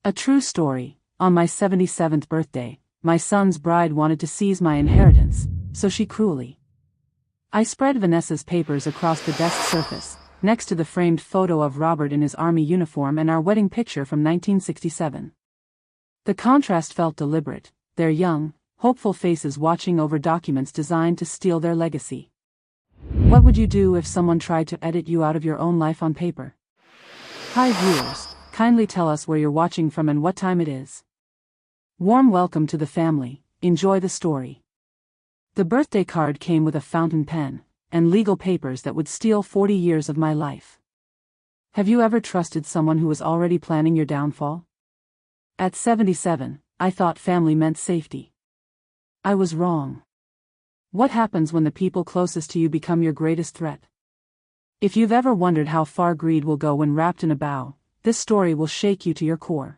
A true story. On my 77th birthday, my son's bride wanted to seize my inheritance, so she cruelly. I spread Vanessa's papers across the desk surface, next to the framed photo of Robert in his army uniform and our wedding picture from 1967. The contrast felt deliberate, their young, hopeful faces watching over documents designed to steal their legacy. What would you do if someone tried to edit you out of your own life on paper? Hi viewers, kindly tell us where you're watching from and what time it is. Warm welcome to the family, enjoy the story. The birthday card came with a fountain pen, and legal papers that would steal 40 years of my life. Have you ever trusted someone who was already planning your downfall? At 77, I thought family meant safety. I was wrong. What happens when the people closest to you become your greatest threat? If you've ever wondered how far greed will go when wrapped in a bow, this story will shake you to your core.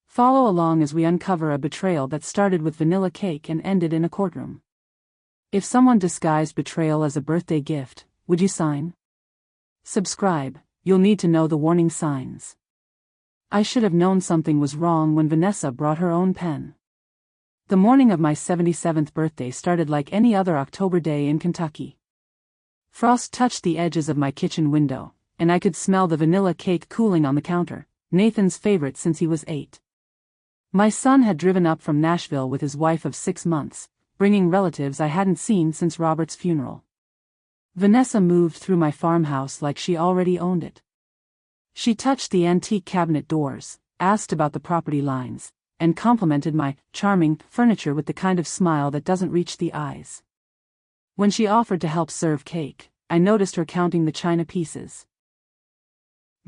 Follow along as we uncover a betrayal that started with vanilla cake and ended in a courtroom. If someone disguised betrayal as a birthday gift, would you sign? Subscribe, you'll need to know the warning signs. I should have known something was wrong when Vanessa brought her own pen. The morning of my 77th birthday started like any other October day in Kentucky. Frost touched the edges of my kitchen window, and I could smell the vanilla cake cooling on the counter, Nathan's favorite since he was 8. My son had driven up from Nashville with his wife of 6 months, bringing relatives I hadn't seen since Robert's funeral. Vanessa moved through my farmhouse like she already owned it. She touched the antique cabinet doors, asked about the property lines, and complimented my charming furniture with the kind of smile that doesn't reach the eyes. When she offered to help serve cake, I noticed her counting the china pieces.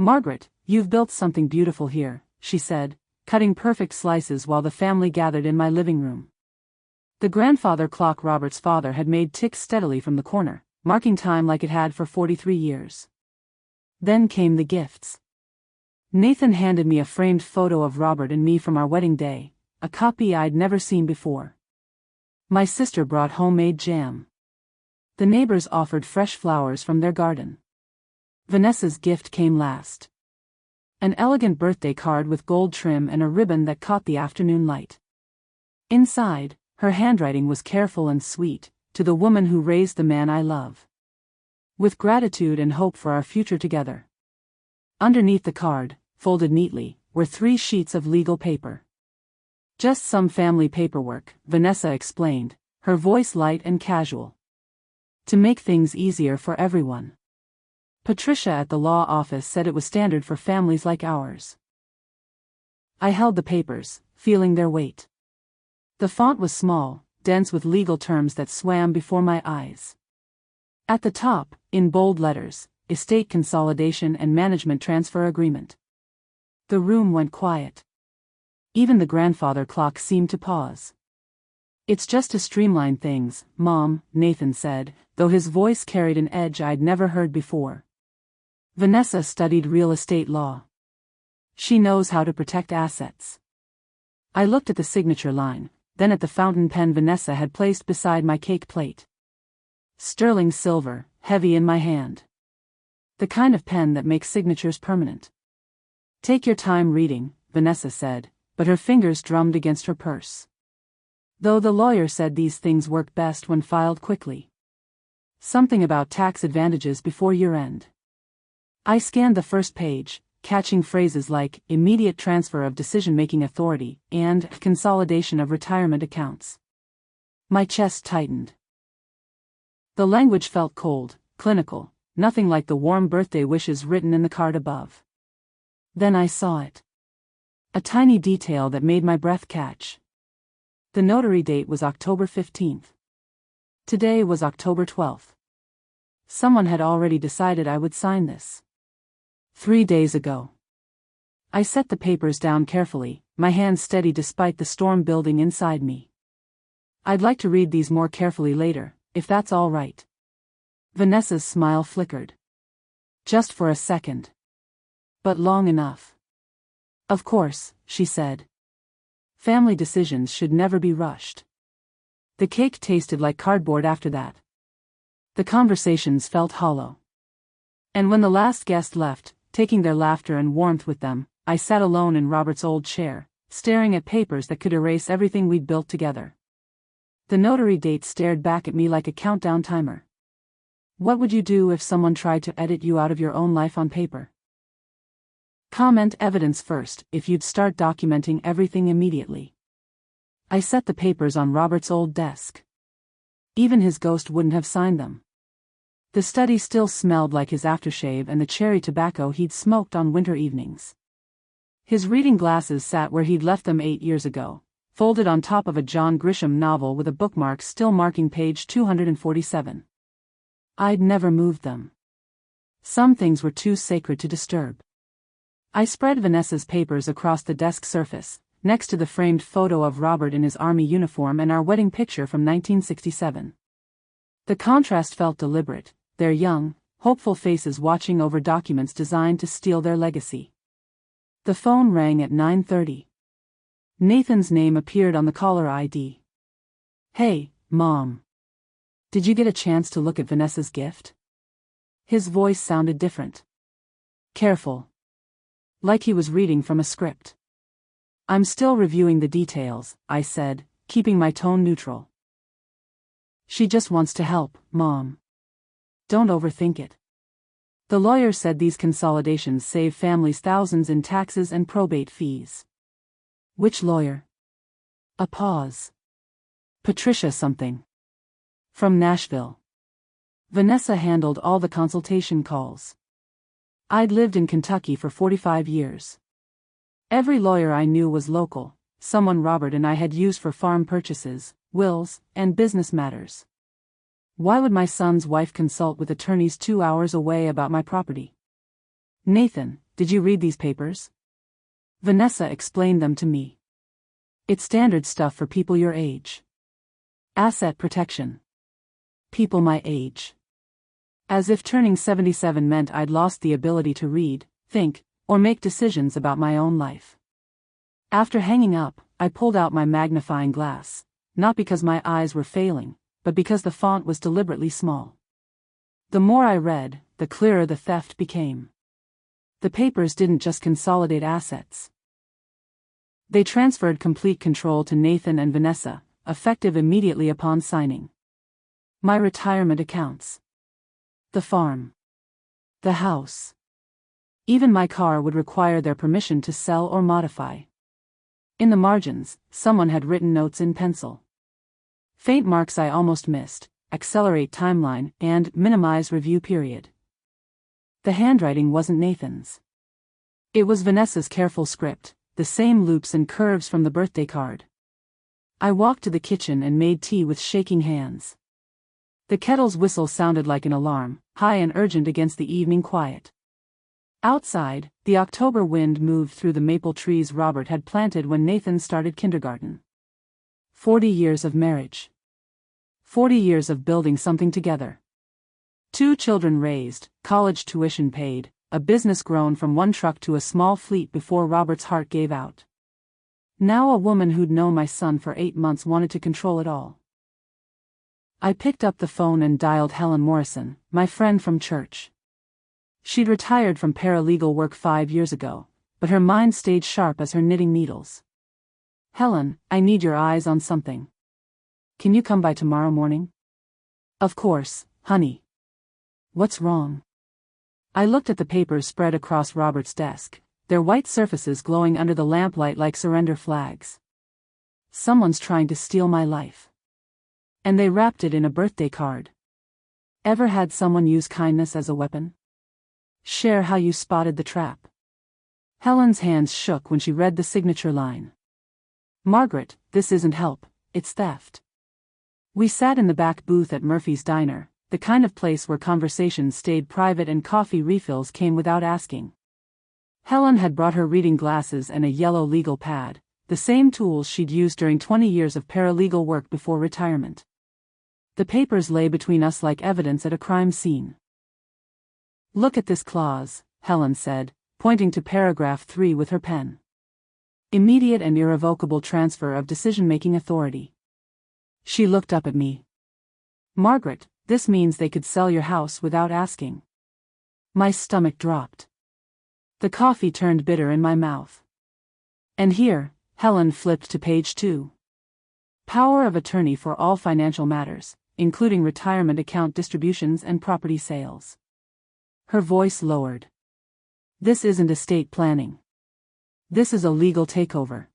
"Margaret, you've built something beautiful here," she said, cutting perfect slices while the family gathered in my living room. The grandfather clock Robert's father had made tick steadily from the corner, marking time like it had for 43 years. Then came the gifts. Nathan handed me a framed photo of Robert and me from our wedding day, a copy I'd never seen before. My sister brought homemade jam. The neighbors offered fresh flowers from their garden. Vanessa's gift came last. An elegant birthday card with gold trim and a ribbon that caught the afternoon light. Inside, her handwriting was careful and sweet, to the woman who raised the man I love. With gratitude and hope for our future together. Underneath the card, folded neatly, were 3 sheets of legal paper. "Just some family paperwork," Vanessa explained, her voice light and casual. "To make things easier for everyone." Patricia at the law office said it was standard for families like ours. I held the papers, feeling their weight. The font was small, dense with legal terms that swam before my eyes. At the top, in bold letters, Estate Consolidation and Management Transfer Agreement. The room went quiet. Even the grandfather clock seemed to pause. "It's just to streamline things, Mom," Nathan said, though his voice carried an edge I'd never heard before. Vanessa studied real estate law. She knows how to protect assets. I looked at the signature line, then at the fountain pen Vanessa had placed beside my cake plate. Sterling silver, heavy in my hand. The kind of pen that makes signatures permanent. "Take your time reading," Vanessa said, but her fingers drummed against her purse. Though the lawyer said these things work best when filed quickly. Something about tax advantages before year-end. I scanned the first page, catching phrases like immediate transfer of decision-making authority and consolidation of retirement accounts. My chest tightened. The language felt cold, clinical, nothing like the warm birthday wishes written in the card above. Then I saw it. A tiny detail that made my breath catch. The notary date was October 15th. Today was October 12th. Someone had already decided I would sign this. 3 days ago. I set the papers down carefully, my hands steady despite the storm building inside me. "I'd like to read these more carefully later, if that's all right." Vanessa's smile flickered. "Just for a second. But long enough." "Of course," she said. Family decisions should never be rushed. The cake tasted like cardboard after that. The conversations felt hollow. And when the last guest left, taking their laughter and warmth with them, I sat alone in Robert's old chair, staring at papers that could erase everything we'd built together. The notary date stared back at me like a countdown timer. What would you do if someone tried to edit you out of your own life on paper? Comment evidence first, if you'd start documenting everything immediately. I set the papers on Robert's old desk. Even his ghost wouldn't have signed them. The study still smelled like his aftershave and the cherry tobacco he'd smoked on winter evenings. His reading glasses sat where he'd left them 8 years ago, folded on top of a John Grisham novel with a bookmark still marking page 247. I'd never moved them. Some things were too sacred to disturb. I spread Vanessa's papers across the desk surface, next to the framed photo of Robert in his army uniform and our wedding picture from 1967. The contrast felt deliberate, their young, hopeful faces watching over documents designed to steal their legacy. The phone rang at 9:30. Nathan's name appeared on the caller ID. "Hey, Mom. Did you get a chance to look at Vanessa's gift?" His voice sounded different. Careful. Like he was reading from a script. "I'm still reviewing the details," I said, keeping my tone neutral. "She just wants to help, Mom. Don't overthink it. The lawyer said these consolidations save families thousands in taxes and probate fees." "Which lawyer?" A pause. "Patricia something. From Nashville. Vanessa handled all the consultation calls. I'd lived in Kentucky for 45 years. Every lawyer I knew was local, someone Robert and I had used for farm purchases, wills, and business matters. Why would my son's wife consult with attorneys 2 hours away about my property? "Nathan, did you read these papers?" Vanessa explained them to me. "It's standard stuff for people your age. Asset protection. People my age." As if turning 77 meant I'd lost the ability to read, think, or make decisions about my own life. After hanging up, I pulled out my magnifying glass, not because my eyes were failing, but because the font was deliberately small. The more I read, the clearer the theft became. The papers didn't just consolidate assets. They transferred complete control to Nathan and Vanessa, effective immediately upon signing. My retirement accounts. The farm. The house. Even my car would require their permission to sell or modify. In the margins, someone had written notes in pencil. Faint marks I almost missed: accelerate timeline and minimize review period. The handwriting wasn't Nathan's. It was Vanessa's careful script, the same loops and curves from the birthday card. I walked to the kitchen and made tea with shaking hands. The kettle's whistle sounded like an alarm, high and urgent against the evening quiet. Outside, the October wind moved through the maple trees Robert had planted when Nathan started kindergarten. 40 years of marriage. 40 years of building something together. 2 children raised, college tuition paid, a business grown from one truck to a small fleet before Robert's heart gave out. Now a woman who'd known my son for 8 months wanted to control it all. I picked up the phone and dialed Helen Morrison, my friend from church. She'd retired from paralegal work 5 years ago, but her mind stayed sharp as her knitting needles. "Helen, I need your eyes on something. Can you come by tomorrow morning?" "Of course, honey." "What's wrong?" I looked at the papers spread across Robert's desk, their white surfaces glowing under the lamplight like surrender flags. "Someone's trying to steal my life. And they wrapped it in a birthday card. Ever had someone use kindness as a weapon? Share how you spotted the trap." Helen's hands shook when she read the signature line. "Margaret, this isn't help, it's theft." We sat in the back booth at Murphy's Diner, the kind of place where conversations stayed private and coffee refills came without asking. Helen had brought her reading glasses and a yellow legal pad, the same tools she'd used during 20 years of paralegal work before retirement. The papers lay between us like evidence at a crime scene. "Look at this clause," Helen said, pointing to paragraph 3 with her pen. "Immediate and irrevocable transfer of decision-making authority." She looked up at me. "Margaret, this means they could sell your house without asking." My stomach dropped. The coffee turned bitter in my mouth. And here, Helen flipped to page 2. Power of attorney for all financial matters, including retirement account distributions and property sales. Her voice lowered. This isn't estate planning. This is a legal takeover.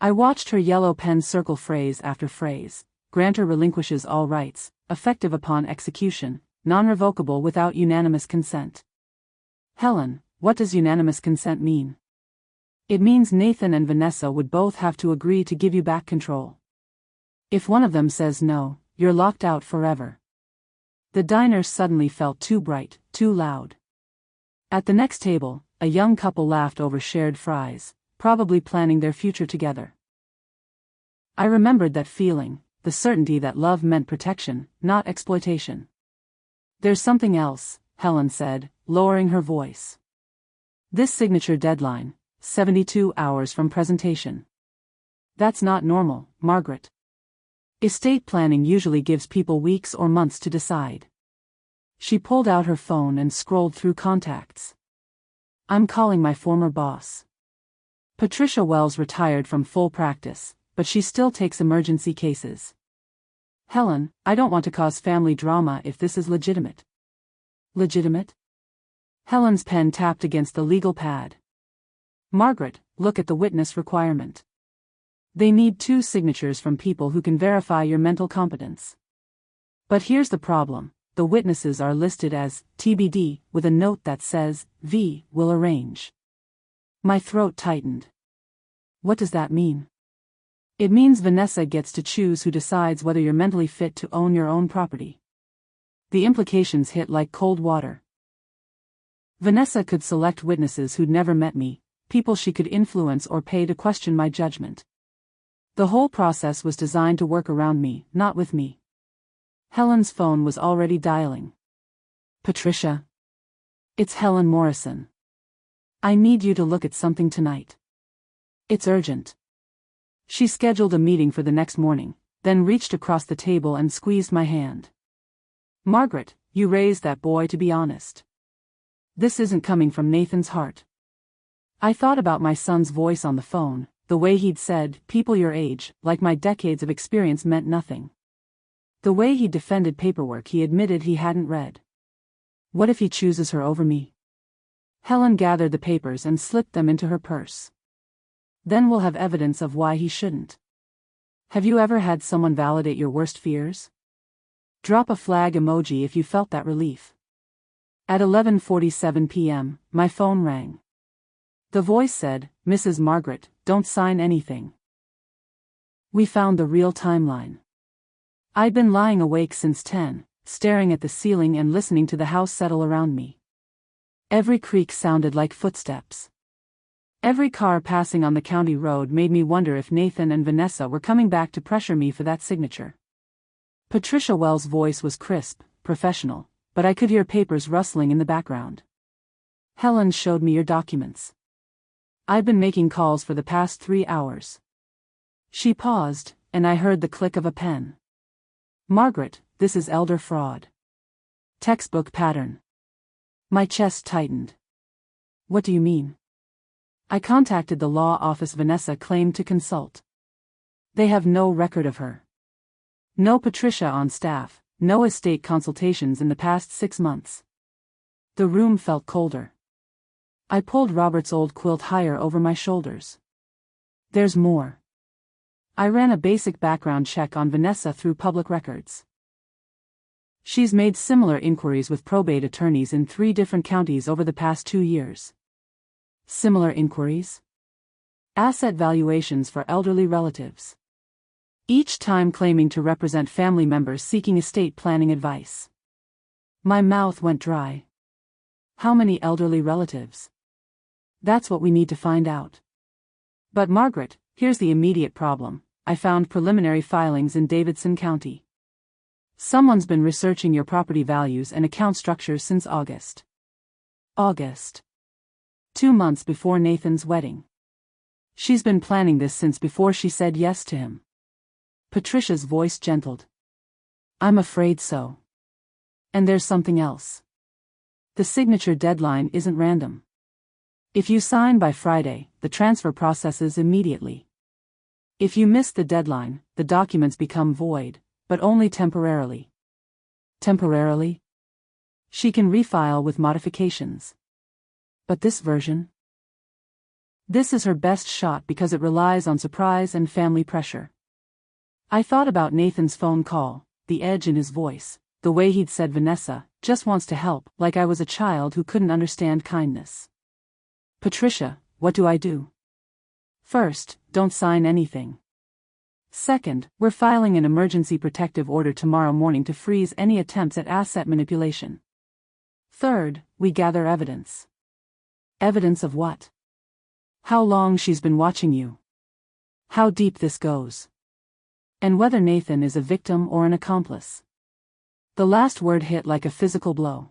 I watched her yellow pen circle phrase after phrase. Grantor relinquishes all rights, effective upon execution, non-revocable without unanimous consent. Helen, what does unanimous consent mean? It means Nathan and Vanessa would both have to agree to give you back control. If one of them says no, you're locked out forever. The diner suddenly felt too bright, too loud. At the next table, a young couple laughed over shared fries, probably planning their future together. I remembered that feeling, the certainty that love meant protection, not exploitation. There's something else, Helen said, lowering her voice. This signature deadline, 72 hours from presentation. That's not normal, Margaret. Estate planning usually gives people weeks or months to decide. She pulled out her phone and scrolled through contacts. I'm calling my former boss. Patricia Wells retired from full practice, but she still takes emergency cases. Helen, I don't want to cause family drama if this is legitimate. Legitimate? Helen's pen tapped against the legal pad. Margaret, look at the witness requirement. They need 2 signatures from people who can verify your mental competence. But here's the problem, the witnesses are listed as TBD with a note that says, V will arrange. My throat tightened. What does that mean? It means Vanessa gets to choose who decides whether you're mentally fit to own your own property. The implications hit like cold water. Vanessa could select witnesses who'd never met me, people she could influence or pay to question my judgment. The whole process was designed to work around me, not with me. Helen's phone was already dialing. Patricia. It's Helen Morrison. I need you to look at something tonight. It's urgent. She scheduled a meeting for the next morning, then reached across the table and squeezed my hand. Margaret, you raised that boy to be honest. This isn't coming from Nathan's heart. I thought about my son's voice on the phone, the way he'd said, people your age, like my decades of experience meant nothing. The way he defended paperwork he admitted he hadn't read. What if he chooses her over me? Helen gathered the papers and slipped them into her purse. Then we'll have evidence of why he shouldn't. Have you ever had someone validate your worst fears? Drop a flag emoji if you felt that relief. At 11:47 p.m., my phone rang. The voice said, Mrs. Margaret, don't sign anything. We found the real timeline. I'd been lying awake since 10, staring at the ceiling and listening to the house settle around me. Every creak sounded like footsteps. Every car passing on the county road made me wonder if Nathan and Vanessa were coming back to pressure me for that signature. Patricia Wells' voice was crisp, professional, but I could hear papers rustling in the background. Helen showed me your documents. I've been making calls for the past 3 hours. She paused, and I heard the click of a pen. Margaret, this is elder fraud. Textbook pattern. My chest tightened. What do you mean? I contacted the law office Vanessa claimed to consult. They have no record of her. No Patricia on staff, no estate consultations in the past 6 months. The room felt colder. I pulled Robert's old quilt higher over my shoulders. There's more. I ran a basic background check on Vanessa through public records. She's made similar inquiries with probate attorneys in 3 different counties over the past 2 years. Similar inquiries? Asset valuations for elderly relatives. Each time claiming to represent family members seeking estate planning advice. My mouth went dry. How many elderly relatives? That's what we need to find out. But Margaret, here's the immediate problem. I found preliminary filings in Davidson County. Someone's been researching your property values and account structures since August. August. 2 months before Nathan's wedding. She's been planning this since before she said yes to him. Patricia's voice gentled. I'm afraid so. And there's something else. The signature deadline isn't random. If you sign by Friday, the transfer processes immediately. If you miss the deadline, the documents become void, but only temporarily. Temporarily? She can refile with modifications. But this version? This is her best shot because it relies on surprise and family pressure. I thought about Nathan's phone call, the edge in his voice, the way he'd said Vanessa just wants to help, like I was a child who couldn't understand kindness. Patricia, what do I do? First, don't sign anything. Second, we're filing an emergency protective order tomorrow morning to freeze any attempts at asset manipulation. Third, we gather evidence. Evidence of what? How long she's been watching you. How deep this goes. And whether Nathan is a victim or an accomplice. The last word hit like a physical blow.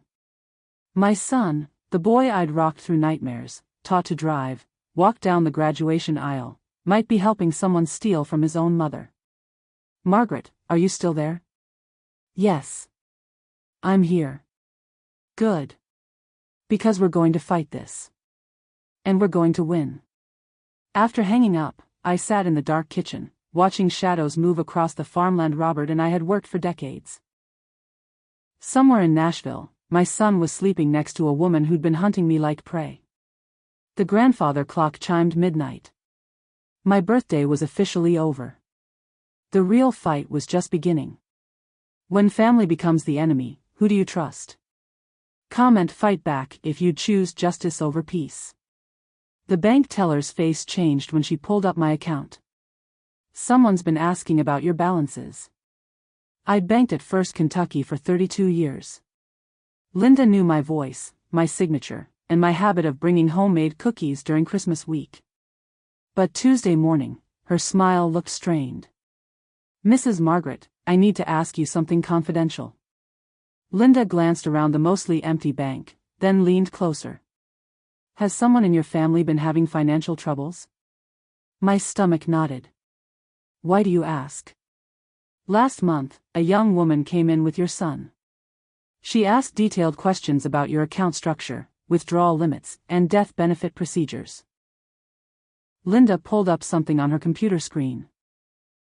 My son, the boy I'd rocked through nightmares, taught to drive, walk down the graduation aisle, might be helping someone steal from his own mother. Margaret, are you still there? Yes. I'm here. Good. Because we're going to fight this. And we're going to win. After hanging up, I sat in the dark kitchen, watching shadows move across the farmland Robert and I had worked for decades. Somewhere in Nashville, my son was sleeping next to a woman who'd been hunting me like prey. The grandfather clock chimed midnight. My birthday was officially over. The real fight was just beginning. When family becomes the enemy, who do you trust? Comment fight back if you'd choose justice over peace. The bank teller's face changed when she pulled up my account. Someone's been asking about your balances. I'd banked at First Kentucky for 32 years. Linda knew my voice, my signature, and my habit of bringing homemade cookies during Christmas week. But Tuesday morning, her smile looked strained. Mrs. Margaret, I need to ask you something confidential. Linda glanced around the mostly empty bank, then leaned closer. Has someone in your family been having financial troubles? My stomach nodded. Why do you ask? Last month, a young woman came in with your son. She asked detailed questions about your account structure, withdrawal limits, and death benefit procedures. Linda pulled up something on her computer screen.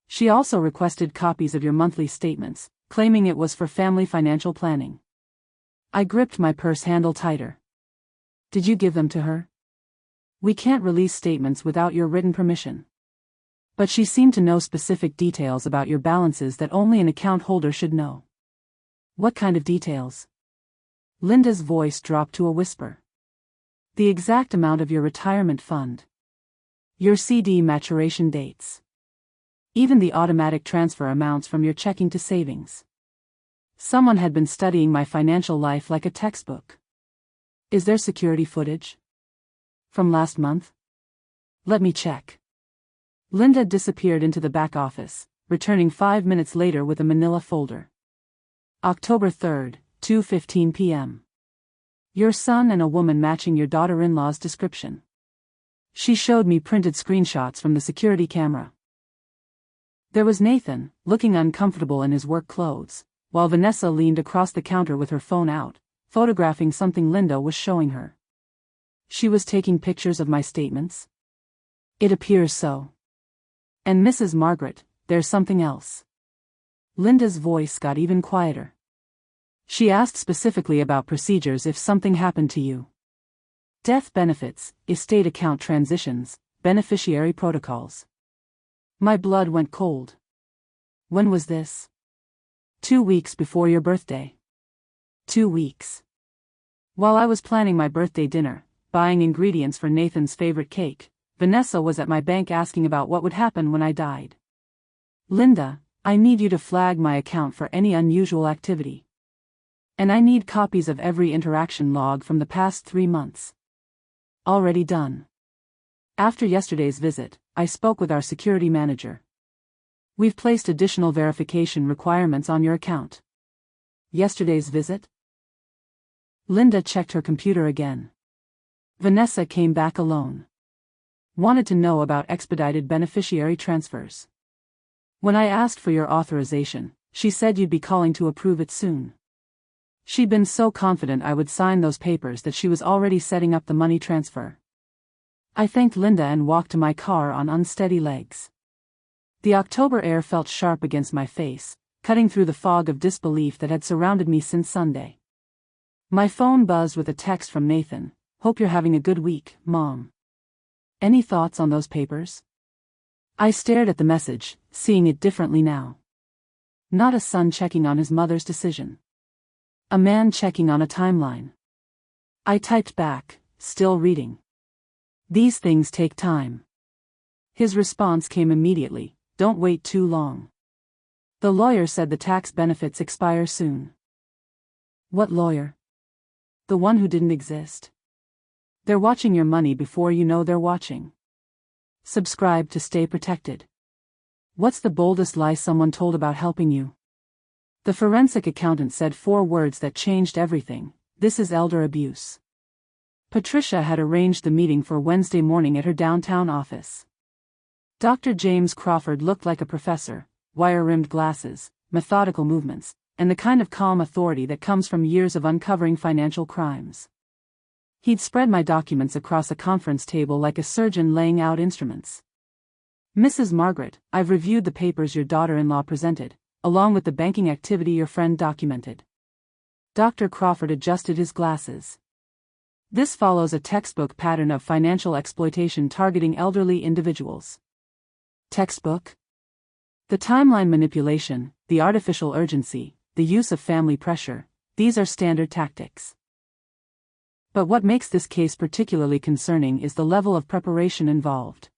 She also requested copies of your monthly statements, claiming it was for family financial planning. I gripped my purse handle tighter. Did you give them to her? We can't release statements without your written permission. But she seemed to know specific details about your balances that only an account holder should know. What kind of details? Linda's voice dropped to a whisper. The exact amount of your retirement fund. Your CD maturation dates. Even the automatic transfer amounts from your checking to savings. Someone had been studying my financial life like a textbook. Is there security footage? From last month? Let me check. Linda disappeared into the back office, returning 5 minutes later with a manila folder. October 3rd, 2:15 p.m. Your son and a woman matching your daughter-in-law's description. She showed me printed screenshots from the security camera. There was Nathan, looking uncomfortable in his work clothes, while Vanessa leaned across the counter with her phone out, photographing something Linda was showing her. She was taking pictures of my statements? It appears so. And Mrs. Margaret, there's something else. Linda's voice got even quieter. She asked specifically about procedures if something happened to you. Death benefits, estate account transitions, beneficiary protocols. My blood went cold. When was this? 2 weeks before your birthday. 2 weeks. While I was planning my birthday dinner, buying ingredients for Nathan's favorite cake, Vanessa was at my bank asking about what would happen when I died. Linda, I need you to flag my account for any unusual activity. And I need copies of every interaction log from the past 3 months. Already done. After yesterday's visit, I spoke with our security manager. We've placed additional verification requirements on your account. Yesterday's visit? Linda checked her computer again. Vanessa came back alone. Wanted to know about expedited beneficiary transfers. When I asked for your authorization, she said you'd be calling to approve it soon. She'd been so confident I would sign those papers that she was already setting up the money transfer. I thanked Linda and walked to my car on unsteady legs. The October air felt sharp against my face, cutting through the fog of disbelief that had surrounded me since Sunday. My phone buzzed with a text from Nathan. "Hope you're having a good week, Mom. Any thoughts on those papers?" I stared at the message, seeing it differently now. Not a son checking on his mother's decision. A man checking on a timeline. I typed back, still reading. "These things take time." His response came immediately. "Don't wait too long. The lawyer said the tax benefits expire soon." What lawyer? The one who didn't exist. They're watching your money before you know they're watching. Subscribe to stay protected. What's the boldest lie someone told about helping you? The forensic accountant said 4 words that changed everything. "This is elder abuse." Patricia had arranged the meeting for Wednesday morning at her downtown office. Dr. James Crawford looked like a professor, wire-rimmed glasses, methodical movements, and the kind of calm authority that comes from years of uncovering financial crimes. He'd spread my documents across a conference table like a surgeon laying out instruments. "Mrs. Margaret, I've reviewed the papers your daughter-in-law presented, along with the banking activity your friend documented." Dr. Crawford adjusted his glasses. "This follows a textbook pattern of financial exploitation targeting elderly individuals." Textbook? The timeline manipulation, the artificial urgency, the use of family pressure, these are standard tactics. But what makes this case particularly concerning is the level of preparation involved.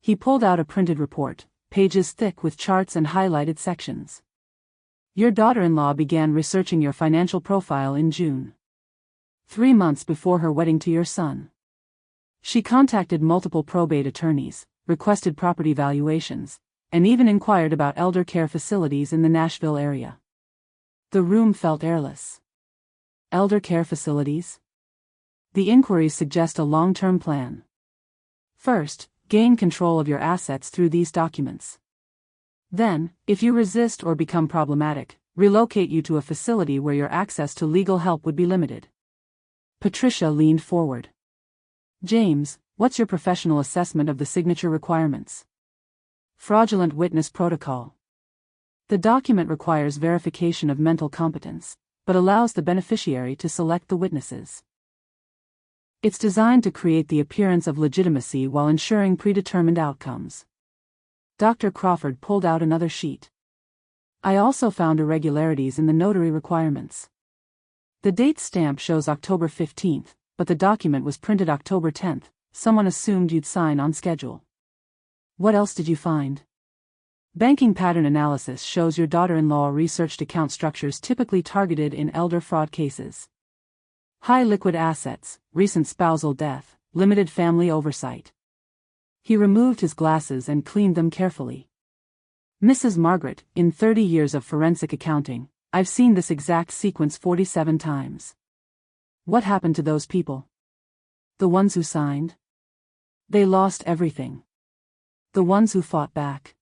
He pulled out a printed report, pages thick with charts and highlighted sections. "Your daughter-in-law began researching your financial profile in June. 3 months before her wedding to your son. She contacted multiple probate attorneys, requested property valuations, and even inquired about elder care facilities in the Nashville area." The room felt airless. Elder care facilities? The inquiries suggest a long-term plan. First, gain control of your assets through these documents. Then, if you resist or become problematic, relocate you to a facility where your access to legal help would be limited. Patricia leaned forward. "James, what's your professional assessment of the signature requirements?" Fraudulent witness protocol. The document requires verification of mental competence, but allows the beneficiary to select the witnesses. It's designed to create the appearance of legitimacy while ensuring predetermined outcomes. Dr. Crawford pulled out another sheet. "I also found irregularities in the notary requirements. The date stamp shows October 15th, but the document was printed October 10th. Someone assumed you'd sign on schedule." "What else did you find?" "Banking pattern analysis shows your daughter-in-law researched account structures typically targeted in elder fraud cases. High liquid assets, recent spousal death, limited family oversight." He removed his glasses and cleaned them carefully. "Mrs. Margaret, in 30 years of forensic accounting, I've seen this exact sequence 47 times. What happened to those people? The ones who signed? They lost everything. The ones who fought back?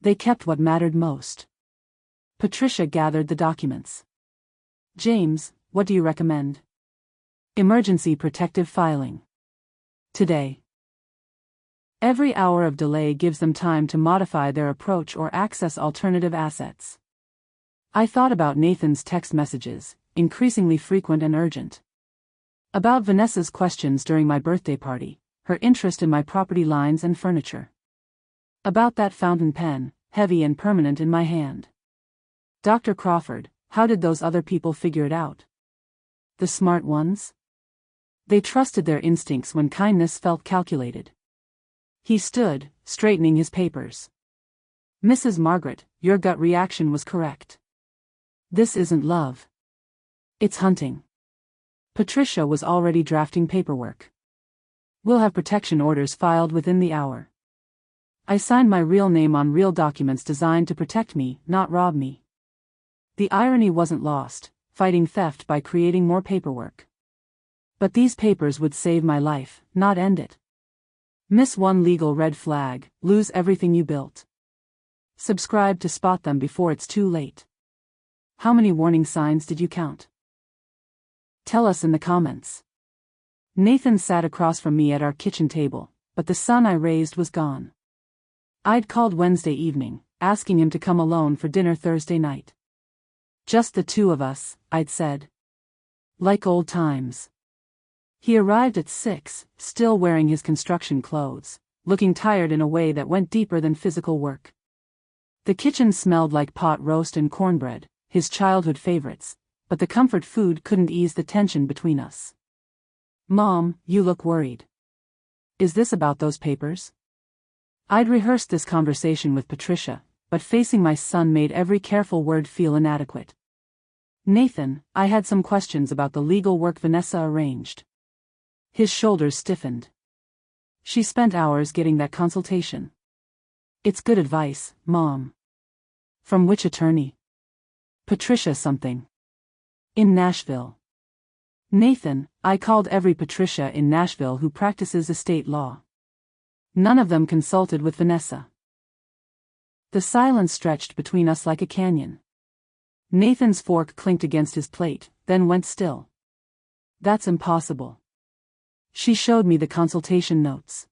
They kept what mattered most." Patricia gathered the documents. "James, what do you recommend?" "Emergency protective filing. Today." Every hour of delay gives them time to modify their approach or access alternative assets. I thought about Nathan's text messages, increasingly frequent and urgent. About Vanessa's questions during my birthday party, her interest in my property lines and furniture. About that fountain pen, heavy and permanent in my hand. Dr. Crawford, how did those other people figure it out? The smart ones? They trusted their instincts when kindness felt calculated. He stood, straightening his papers. "Mrs. Margaret, your gut reaction was correct. This isn't love. It's hunting." Patricia was already drafting paperwork. "We'll have protection orders filed within the hour." I signed my real name on real documents designed to protect me, not rob me. The irony wasn't lost, fighting theft by creating more paperwork. But these papers would save my life, not end it. Miss one legal red flag: lose everything you built. Subscribe to spot them before it's too late. How many warning signs did you count? Tell us in the comments. Nathan sat across from me at our kitchen table, but the son I raised was gone. I'd called Wednesday evening, asking him to come alone for dinner Thursday night. Just the two of us, I'd said. Like old times. He arrived at 6, still wearing his construction clothes, looking tired in a way that went deeper than physical work. The kitchen smelled like pot roast and cornbread, his childhood favorites, but the comfort food couldn't ease the tension between us. "Mom, you look worried. Is this about those papers?" I'd rehearsed this conversation with Patricia, but facing my son made every careful word feel inadequate. "Nathan, I had some questions about the legal work Vanessa arranged." His shoulders stiffened. "She spent hours getting that consultation." "It's good advice, Mom." "From which attorney?" "Patricia something. In Nashville." "Nathan, I called every Patricia in Nashville who practices estate law. None of them consulted with Vanessa." The silence stretched between us like a canyon. Nathan's fork clinked against his plate, then went still. "That's impossible." She showed me the consultation notes.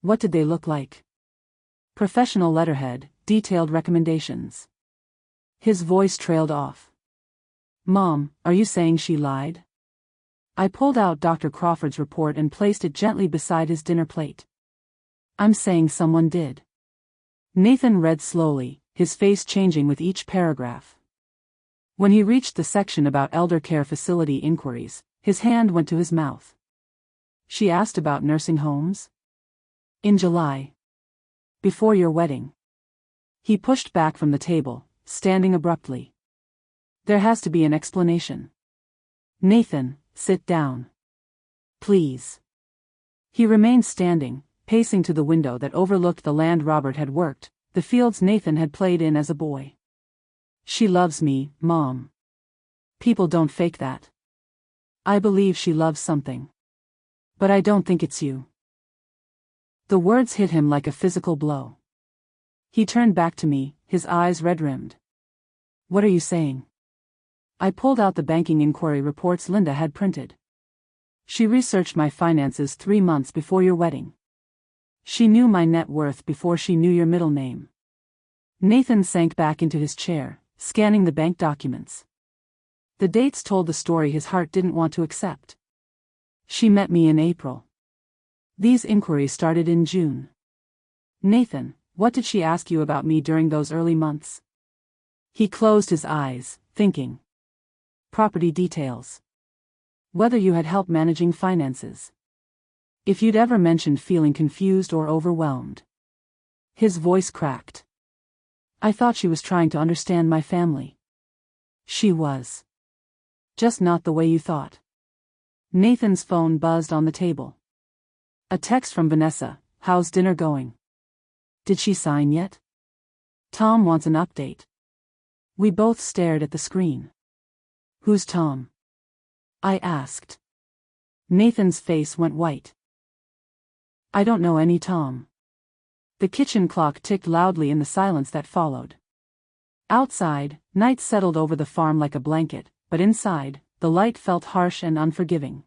"What did they look like?" "Professional letterhead, detailed recommendations." His voice trailed off. "Mom, are you saying she lied?" I pulled out Dr. Crawford's report and placed it gently beside his dinner plate. "I'm saying someone did." Nathan read slowly, his face changing with each paragraph. When he reached the section about elder care facility inquiries, his hand went to his mouth. "She asked about nursing homes?" "In July. Before your wedding." He pushed back from the table, standing abruptly. "There has to be an explanation." "Nathan, sit down. Please." He remained standing, pacing to the window that overlooked the land Robert had worked, the fields Nathan had played in as a boy. "She loves me, Mom. People don't fake that. I believe she loves something. But I don't think it's you." The words hit him like a physical blow. He turned back to me, his eyes red-rimmed. "What are you saying?" I pulled out the banking inquiry reports Linda had printed. "She researched my finances 3 months before your wedding. She knew my net worth before she knew your middle name." Nathan sank back into his chair, scanning the bank documents. The dates told the story his heart didn't want to accept. "She met me in April. These inquiries started in June." "Nathan, what did she ask you about me during those early months?" He closed his eyes, thinking. "Property details. Whether you had help managing finances. If you'd ever mentioned feeling confused or overwhelmed." His voice cracked. "I thought she was trying to understand my family." "She was. Just not the way you thought." Nathan's phone buzzed on the table. A text from Vanessa, "How's dinner going? Did she sign yet? Tom wants an update." We both stared at the screen. "Who's Tom?" I asked. Nathan's face went white. "I don't know any Tom." The kitchen clock ticked loudly in the silence that followed. Outside, night settled over the farm like a blanket, but inside, the light felt harsh and unforgiving.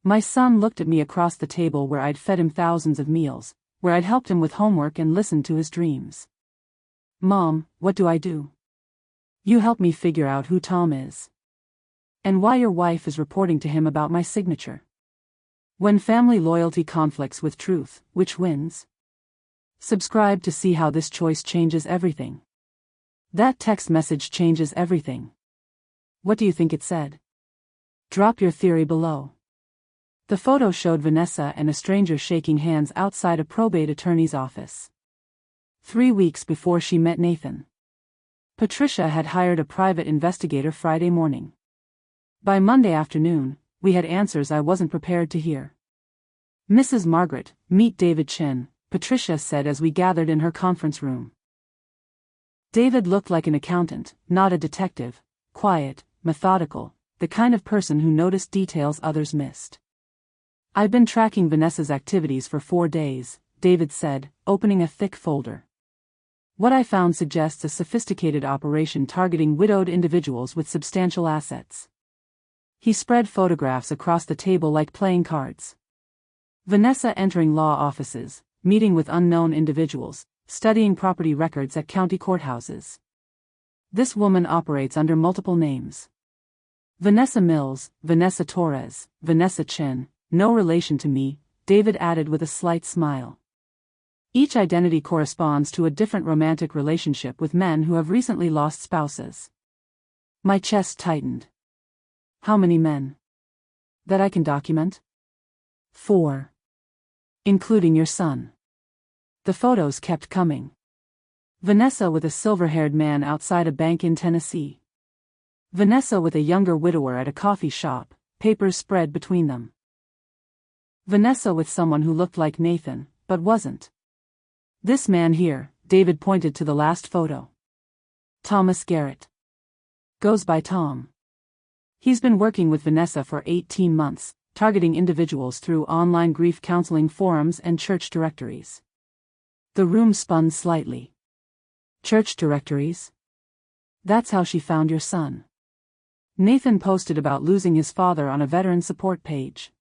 My son looked at me across the table where I'd fed him thousands of meals, where I'd helped him with homework and listened to his dreams. "Mom, what do I do? You help me figure out who Tom is. And why your wife is reporting to him about my signature. When family loyalty conflicts with truth, which wins?" Subscribe to see how this choice changes everything. That text message changes everything. What do you think it said? Drop your theory below. The photo showed Vanessa and a stranger shaking hands outside a probate attorney's office. 3 weeks before she met Nathan. Patricia had hired a private investigator Friday morning. By Monday afternoon, we had answers I wasn't prepared to hear. "Mrs. Margaret, meet David Chen," Patricia said as we gathered in her conference room. David looked like an accountant, not a detective, quiet, methodical, the kind of person who noticed details others missed. "I've been tracking Vanessa's activities for 4 days, David said, opening a thick folder. "What I found suggests a sophisticated operation targeting widowed individuals with substantial assets. He spread photographs across the table like playing cards. Vanessa entering law offices, meeting with unknown individuals, studying property records at county courthouses. This woman operates under multiple names. Vanessa Mills, Vanessa Torres, Vanessa Chen, no relation to me, David added with a slight smile. Each identity corresponds to a different romantic relationship with men who have recently lost spouses. My chest tightened. How many men? That I can document? 4. Including your son. The photos kept coming. Vanessa with a silver-haired man outside a bank in Tennessee. Vanessa with a younger widower at a coffee shop, papers spread between them. Vanessa with someone who looked like Nathan, but wasn't. This man here, David pointed to the last photo. Thomas Garrett. Goes by Tom. He's been working with Vanessa for 18 months, targeting individuals through online grief counseling forums and church directories. The room spun slightly. Church directories? That's how she found your son. Nathan posted about losing his father on a veteran support page.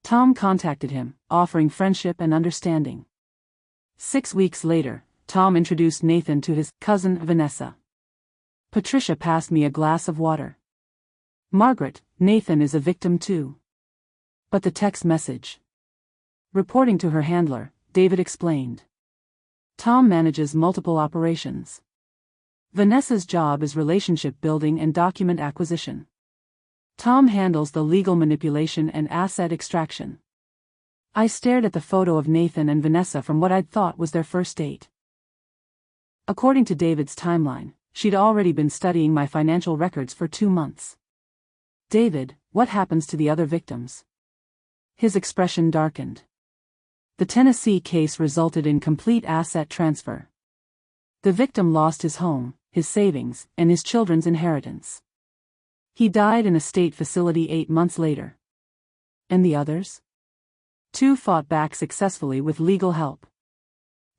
Tom contacted him, offering friendship and understanding. 6 weeks later, Tom introduced Nathan to his cousin Vanessa. Patricia passed me a glass of water. Margaret, Nathan is a victim too. But the text message. Reporting to her handler, David explained. Tom manages multiple operations. Vanessa's job is relationship building and document acquisition. Tom handles the legal manipulation and asset extraction. I stared at the photo of Nathan and Vanessa from what I'd thought was their first date. According to David's timeline, she'd already been studying my financial records for 2 months. David, what happens to the other victims? His expression darkened. The Tennessee case resulted in complete asset transfer. The victim lost his home, his savings, and his children's inheritance. He died in a state facility 8 months later. And the others? 2 fought back successfully with legal help.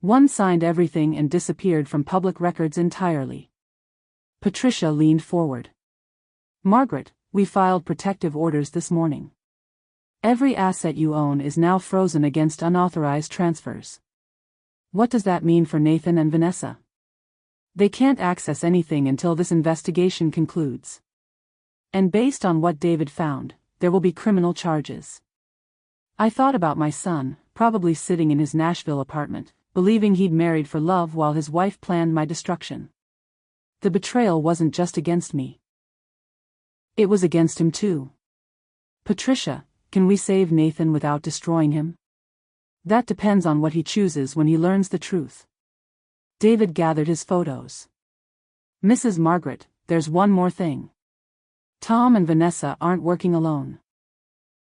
1 signed everything and disappeared from public records entirely. Patricia leaned forward. Margaret, we filed protective orders this morning. Every asset you own is now frozen against unauthorized transfers. What does that mean for Nathan and Vanessa? They can't access anything until this investigation concludes. And based on what David found, there will be criminal charges. I thought about my son, probably sitting in his Nashville apartment, believing he'd married for love while his wife planned my destruction. The betrayal wasn't just against me. It was against him too. Patricia, can we save Nathan without destroying him? That depends on what he chooses when he learns the truth. David gathered his photos. Mrs. Margaret, there's one more thing. Tom and Vanessa aren't working alone.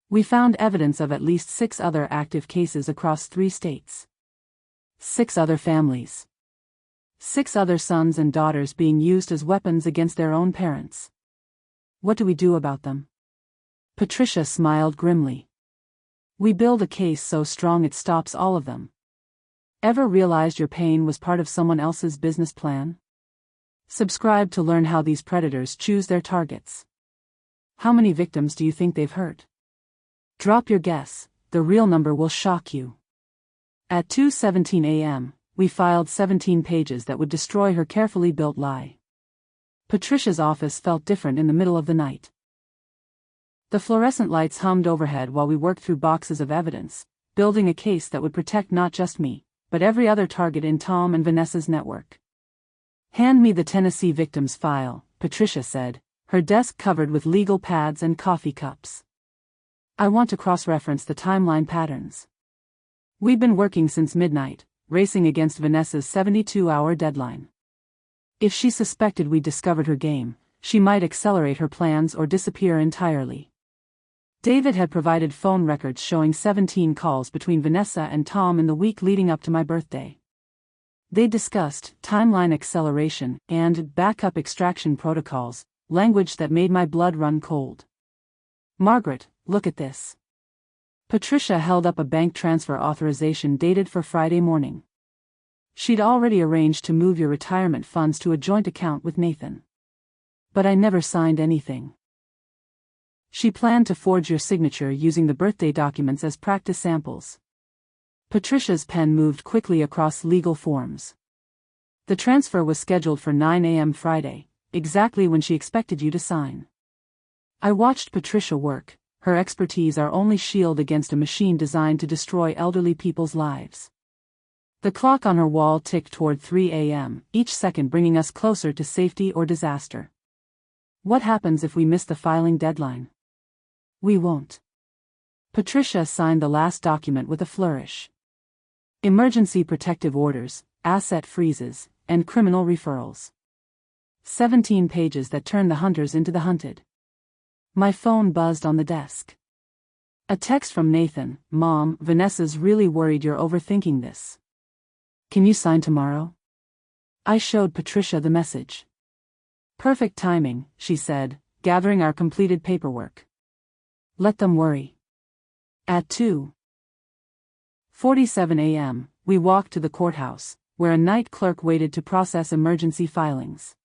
We found evidence of at least 6 other active cases across 3 states. 6 other families. 6 other sons and daughters being used as weapons against their own parents. What do we do about them? Patricia smiled grimly. We build a case so strong it stops all of them. Ever realized your pain was part of someone else's business plan? Subscribe to learn how these predators choose their targets. How many victims do you think they've hurt? Drop your guess, the real number will shock you. At 2:17 a.m., we filed 17 pages that would destroy her carefully built lie. Patricia's office felt different in the middle of the night. The fluorescent lights hummed overhead while we worked through boxes of evidence, building a case that would protect not just me, but every other target in Tom and Vanessa's network. Hand me the Tennessee victims file, Patricia said, her desk covered with legal pads and coffee cups. I want to cross-reference the timeline patterns. We've been working since midnight, racing against Vanessa's 72-hour deadline. If she suspected we'd discovered her game, she might accelerate her plans or disappear entirely. David had provided phone records showing 17 calls between Vanessa and Tom in the week leading up to my birthday. They discussed timeline acceleration and backup extraction protocols, language that made my blood run cold. Margaret, look at this. Patricia held up a bank transfer authorization dated for Friday morning. She'd already arranged to move your retirement funds to a joint account with Nathan. But I never signed anything. She planned to forge your signature using the birthday documents as practice samples. Patricia's pen moved quickly across legal forms. The transfer was scheduled for 9 a.m. Friday, exactly when she expected you to sign. I watched Patricia work. Her expertise our only shield against a machine designed to destroy elderly people's lives. The clock on her wall ticked toward 3 a.m., each second bringing us closer to safety or disaster. What happens if we miss the filing deadline? We won't. Patricia signed the last document with a flourish. Emergency protective orders, asset freezes, and criminal referrals. 17 pages that turned the hunters into the hunted. My phone buzzed on the desk. A text from Nathan: "Mom, Vanessa's really worried you're overthinking this. Can you sign tomorrow?" I showed Patricia the message. "Perfect timing," she said, gathering our completed paperwork. "Let them worry." At 2:47 a.m., we walked to the courthouse, where a night clerk waited to process emergency filings.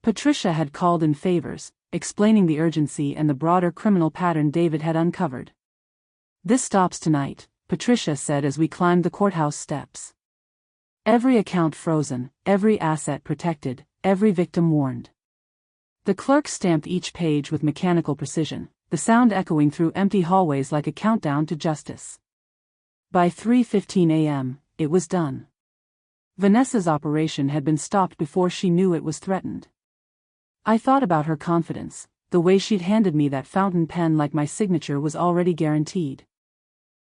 Patricia had called in favors, explaining the urgency and the broader criminal pattern David had uncovered. "This stops tonight," Patricia said as we climbed the courthouse steps. Every account frozen, every asset protected, every victim warned. The clerk stamped each page with mechanical precision, the sound echoing through empty hallways like a countdown to justice. By 3:15 a.m., it was done. Vanessa's operation had been stopped before she knew it was threatened. I thought about her confidence, the way she'd handed me that fountain pen like my signature was already guaranteed.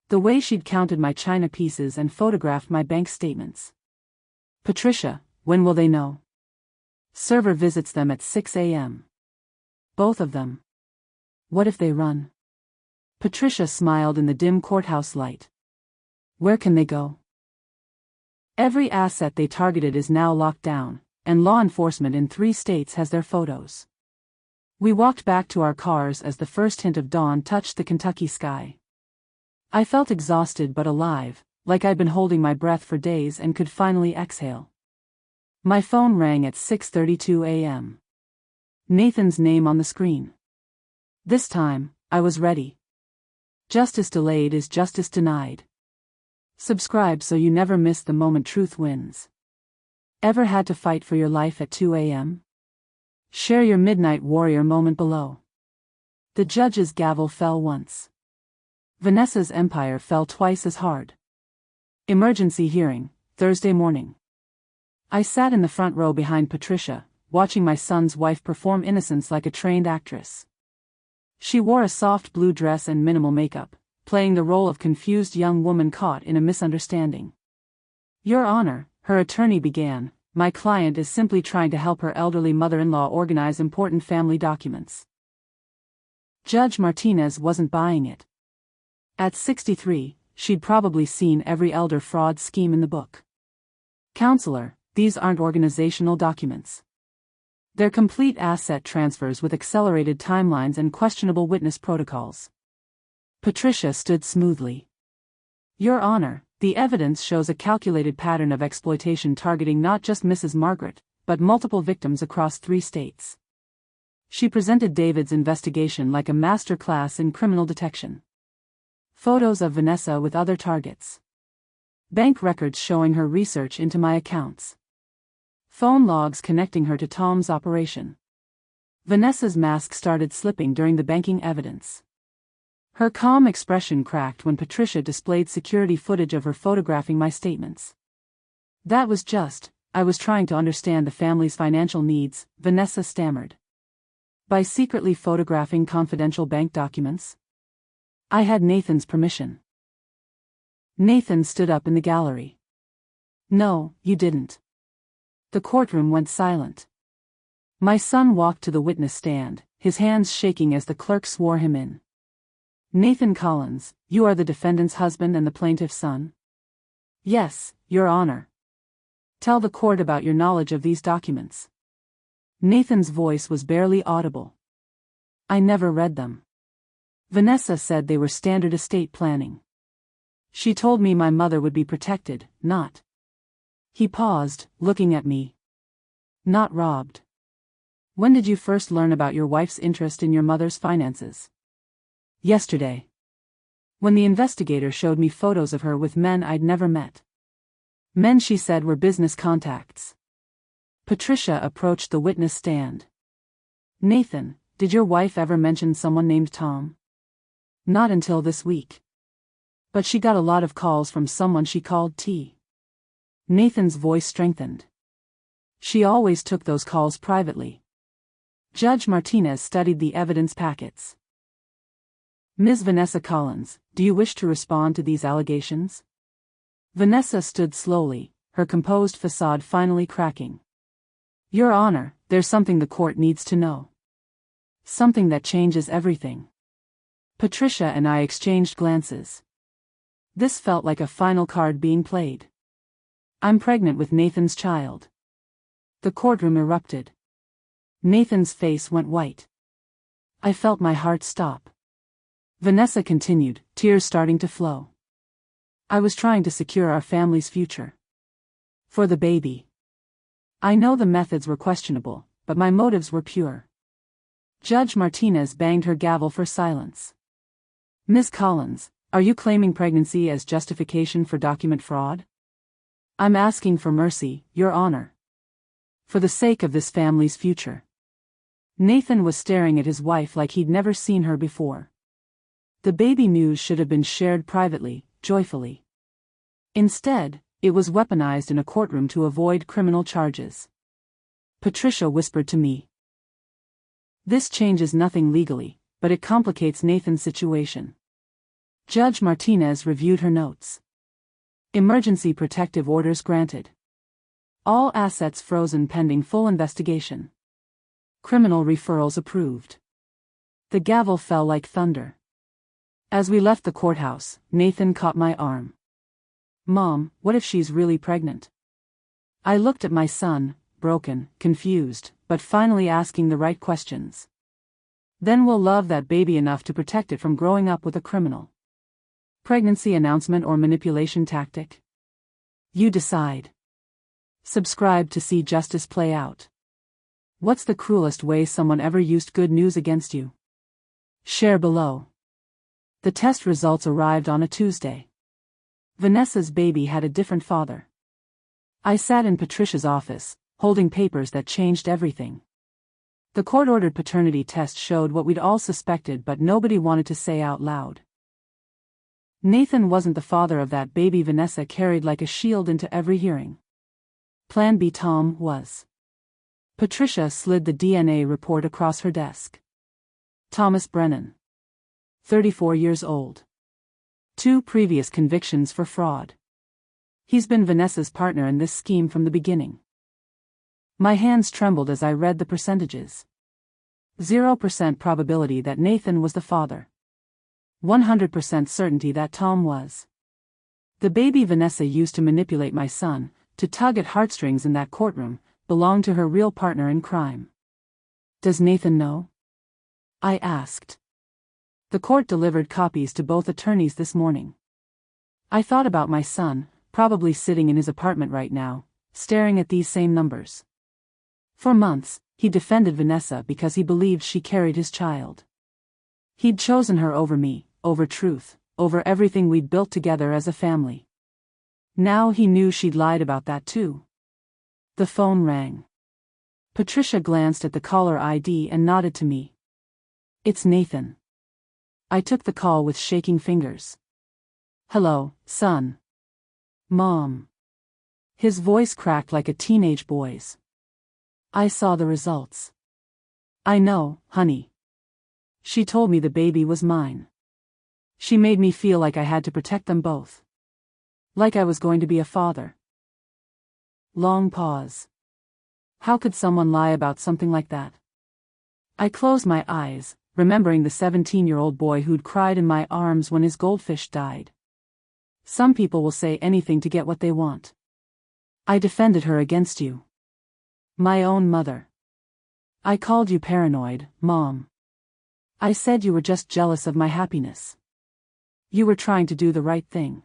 The way she'd counted my china pieces and photographed my bank statements. "Patricia, when will they know?" "Server visits them at 6 a.m. Both of them." "What if they run?" Patricia smiled in the dim courthouse light. "Where can they go?" "Every asset they targeted is now locked down, and law enforcement in 3 states has their photos." We walked back to our cars as the first hint of dawn touched the Kentucky sky. I felt exhausted but alive, like I'd been holding my breath for days and could finally exhale. My phone rang at 6:32 a.m. Nathan's name on the screen. This time, I was ready. Justice delayed is justice denied. Subscribe so you never miss the moment truth wins. Ever had to fight for your life at 2 a.m.? Share your midnight warrior moment below. The judge's gavel fell once. Vanessa's empire fell twice as hard. Emergency hearing, Thursday morning. I sat in the front row behind Patricia, watching my son's wife perform innocence like a trained actress. She wore a soft blue dress and minimal makeup, playing the role of confused young woman caught in a misunderstanding. "Your Honor," her attorney began, "my client is simply trying to help her elderly mother-in-law organize important family documents." Judge Martinez wasn't buying it. At 63, she'd probably seen every elder fraud scheme in the book. "Counselor, these aren't organizational documents. They're complete asset transfers with accelerated timelines and questionable witness protocols." Patricia stood smoothly. "Your Honor, the evidence shows a calculated pattern of exploitation targeting not just Mrs. Margaret, but multiple victims across 3 states." She presented David's investigation like a master class in criminal detection. Photos of Vanessa with other targets. Bank records showing her research into my accounts. Phone logs connecting her to Tom's operation. Vanessa's mask started slipping during the banking evidence. Her calm expression cracked when Patricia displayed security footage of her photographing my statements. "That was just, I was trying to understand the family's financial needs," Vanessa stammered. "By secretly photographing confidential bank documents?" "I had Nathan's permission." Nathan stood up in the gallery. "No, you didn't." The courtroom went silent. My son walked to the witness stand, his hands shaking as the clerk swore him in. "Nathan Collins, you are the defendant's husband and the plaintiff's son?" "Yes, Your Honor." "Tell the court about your knowledge of these documents." Nathan's voice was barely audible. "I never read them. Vanessa said they were standard estate planning. She told me my mother would be protected, not..." He paused, looking at me. "Not robbed. When did you first learn about your wife's interest in your mother's finances?" Yesterday. When the investigator showed me photos of her with men I'd never met. Men she said were business contacts. Patricia approached the witness stand. Nathan, did your wife ever mention someone named Tom? Not until this week. But she got a lot of calls from someone she called T. Nathan's voice strengthened. She always took those calls privately. Judge Martinez studied the evidence packets. Ms. Vanessa Collins, do you wish to respond to these allegations? Vanessa stood slowly, her composed facade finally cracking. Your Honor, there's something the court needs to know. Something that changes everything. Patricia and I exchanged glances. This felt like a final card being played. I'm pregnant with Nathan's child. The courtroom erupted. Nathan's face went white. I felt my heart stop. Vanessa continued, tears starting to flow. I was trying to secure our family's future. For the baby. I know the methods were questionable, but my motives were pure. Judge Martinez banged her gavel for silence. Ms. Collins, are you claiming pregnancy as justification for document fraud? I'm asking for mercy, Your Honor. For the sake of this family's future. Nathan was staring at his wife like he'd never seen her before. The baby news should have been shared privately, joyfully. Instead, it was weaponized in a courtroom to avoid criminal charges. Patricia whispered to me. This changes nothing legally, but it complicates Nathan's situation. Judge Martinez reviewed her notes. Emergency protective orders granted. All assets frozen pending full investigation. Criminal referrals approved. The gavel fell like thunder. As we left the courthouse, Nathan caught my arm. Mom, what if she's really pregnant? I looked at my son, broken, confused, but finally asking the right questions. Then we'll love that baby enough to protect it from growing up with a criminal. Pregnancy announcement or manipulation tactic? You decide. Subscribe to see justice play out. What's the cruelest way someone ever used good news against you? Share below. The test results arrived on a Tuesday. Vanessa's baby had a different father. I sat in Patricia's office, holding papers that changed everything. The court-ordered paternity test showed what we'd all suspected but nobody wanted to say out loud. Nathan wasn't the father of that baby Vanessa carried like a shield into every hearing. Plan B Tom was. Patricia slid the DNA report across her desk. Thomas Brennan. 34 years old. 2 previous convictions for fraud. He's been Vanessa's partner in this scheme from the beginning. My hands trembled as I read the percentages. 0% probability that Nathan was the father. 100% certainty that Tom was. The baby Vanessa used to manipulate my son, to tug at heartstrings in that courtroom, belonged to her real partner in crime. Does Nathan know? I asked. The court delivered copies to both attorneys this morning. I thought about my son, probably sitting in his apartment right now, staring at these same numbers. For months, he defended Vanessa because he believed she carried his child. He'd chosen her over me, over truth, over everything we'd built together as a family. Now he knew she'd lied about that too. The phone rang. Patricia glanced at the caller ID and nodded to me. It's Nathan. I took the call with shaking fingers. Hello, son. Mom. His voice cracked like a teenage boy's. I saw the results. I know, honey. She told me the baby was mine. She made me feel like I had to protect them both. Like I was going to be a father. Long pause. How could someone lie about something like that? I closed my eyes, remembering the 17-year-old boy who'd cried in my arms when his goldfish died. Some people will say anything to get what they want. I defended her against you. My own mother. I called you paranoid, Mom. I said you were just jealous of my happiness. You were trying to do the right thing.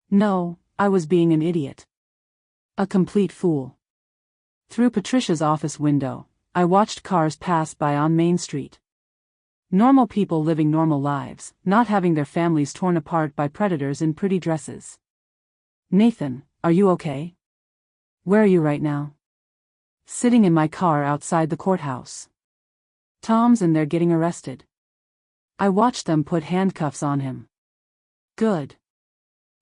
No, I was being an idiot. A complete fool. Through Patricia's office window, I watched cars pass by on Main Street. Normal people living normal lives, not having their families torn apart by predators in pretty dresses. Nathan, are you okay? Where are you right now? Sitting in my car outside the courthouse. Tom's in there getting arrested. I watched them put handcuffs on him. Good.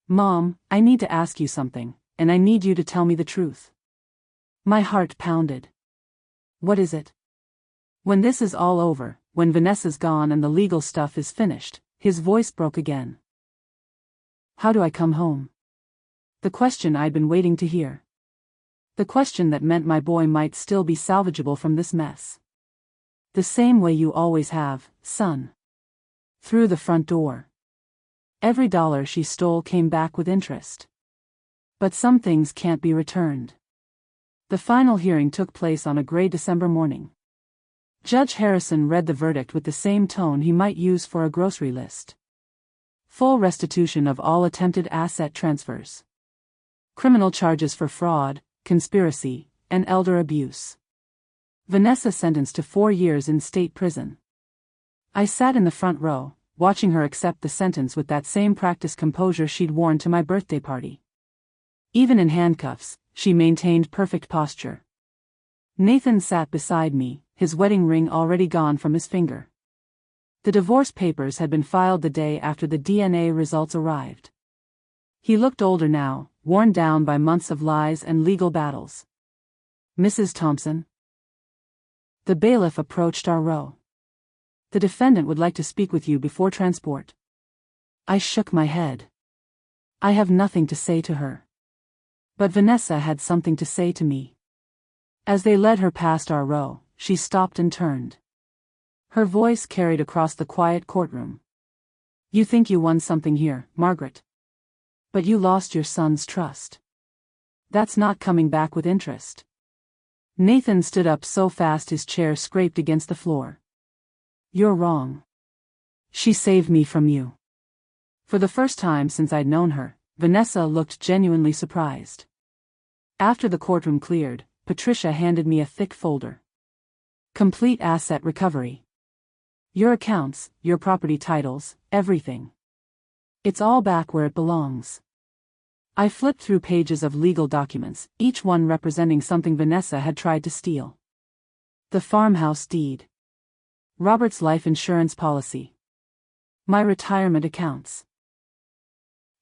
Mom, I need to ask you something, and I need you to tell me the truth. My heart pounded. What is it? When this is all over, when Vanessa's gone and the legal stuff is finished, his voice broke again. How do I come home? The question I'd been waiting to hear. The question that meant my boy might still be salvageable from this mess. The same way you always have, son. Through the front door. Every dollar she stole came back with interest. But some things can't be returned. The final hearing took place on a gray December morning. Judge Harrison read the verdict with the same tone he might use for a grocery list. Full restitution of all attempted asset transfers. Criminal charges for fraud, conspiracy, and elder abuse. Vanessa sentenced to 4 years in state prison. I sat in the front row, watching her accept the sentence with that same practiced composure she'd worn to my birthday party. Even in handcuffs, she maintained perfect posture. Nathan sat beside me, his wedding ring already gone from his finger. The divorce papers had been filed the day after the DNA results arrived. He looked older now, worn down by months of lies and legal battles. Mrs. Thompson? The bailiff approached our row. The defendant would like to speak with you before transport. I shook my head. I have nothing to say to her. But Vanessa had something to say to me. As they led her past our row, she stopped and turned. Her voice carried across the quiet courtroom. You think you won something here, Margaret. But you lost your son's trust. That's not coming back with interest. Nathan stood up so fast his chair scraped against the floor. You're wrong. She saved me from you. For the first time since I'd known her, Vanessa looked genuinely surprised. After the courtroom cleared, Patricia handed me a thick folder. Complete asset recovery. Your accounts, your property titles, everything. It's all back where it belongs. I flipped through pages of legal documents, each one representing something Vanessa had tried to steal. The farmhouse deed. Robert's life insurance policy. My retirement accounts.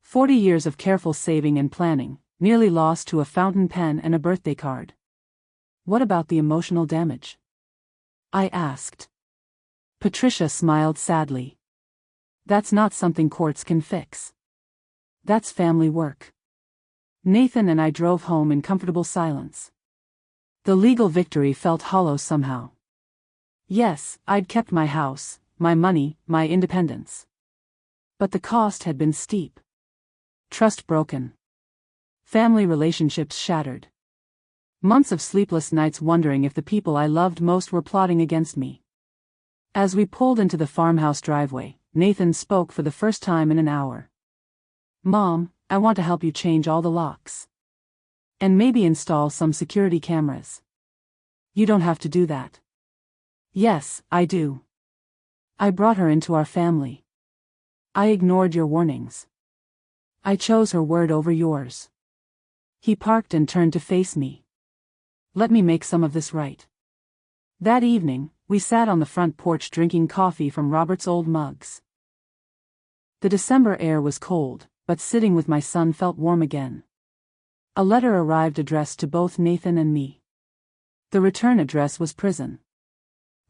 40 years of careful saving and planning, nearly lost to a fountain pen and a birthday card. What about the emotional damage? I asked. Patricia smiled sadly. That's not something courts can fix. That's family work. Nathan and I drove home in comfortable silence. The legal victory felt hollow somehow. Yes, I'd kept my house, my money, my independence. But the cost had been steep. Trust broken. Family relationships shattered. Months of sleepless nights wondering if the people I loved most were plotting against me. As we pulled into the farmhouse driveway, Nathan spoke for the first time in an hour. Mom, I want to help you change all the locks. And maybe install some security cameras. You don't have to do that. Yes, I do. I brought her into our family. I ignored your warnings. I chose her word over yours. He parked and turned to face me. Let me make some of this right. That evening, we sat on the front porch drinking coffee from Robert's old mugs. The December air was cold, but sitting with my son felt warm again. A letter arrived addressed to both Nathan and me. The return address was prison.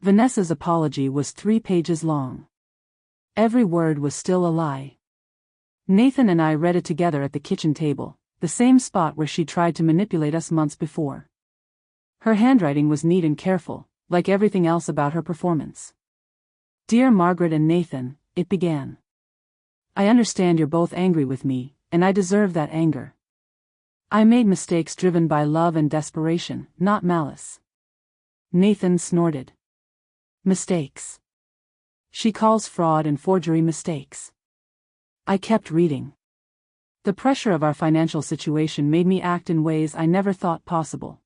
Vanessa's apology was 3 pages long. Every word was still a lie. Nathan and I read it together at the kitchen table, the same spot where she tried to manipulate us months before. Her handwriting was neat and careful, like everything else about her performance. Dear Margaret and Nathan, it began. I understand you're both angry with me, and I deserve that anger. I made mistakes driven by love and desperation, not malice. Nathan snorted. Mistakes. She calls fraud and forgery mistakes. I kept reading. The pressure of our financial situation made me act in ways I never thought possible.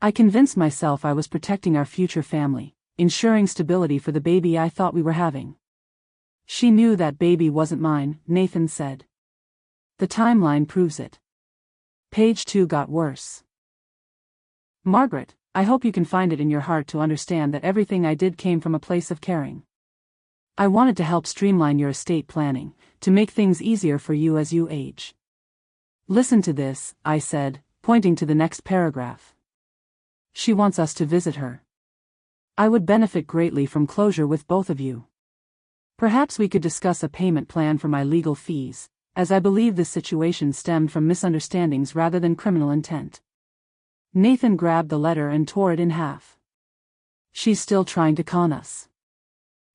I convinced myself I was protecting our future family, ensuring stability for the baby I thought we were having. She knew that baby wasn't mine, Nathan said. The timeline proves it. Page 2 got worse. Margaret, I hope you can find it in your heart to understand that everything I did came from a place of caring. I wanted to help streamline your estate planning, to make things easier for you as you age. Listen to this, I said, pointing to the next paragraph. She wants us to visit her. I would benefit greatly from closure with both of you. Perhaps we could discuss a payment plan for my legal fees, as I believe this situation stemmed from misunderstandings rather than criminal intent. Nathan grabbed the letter and tore it in half. She's still trying to con us.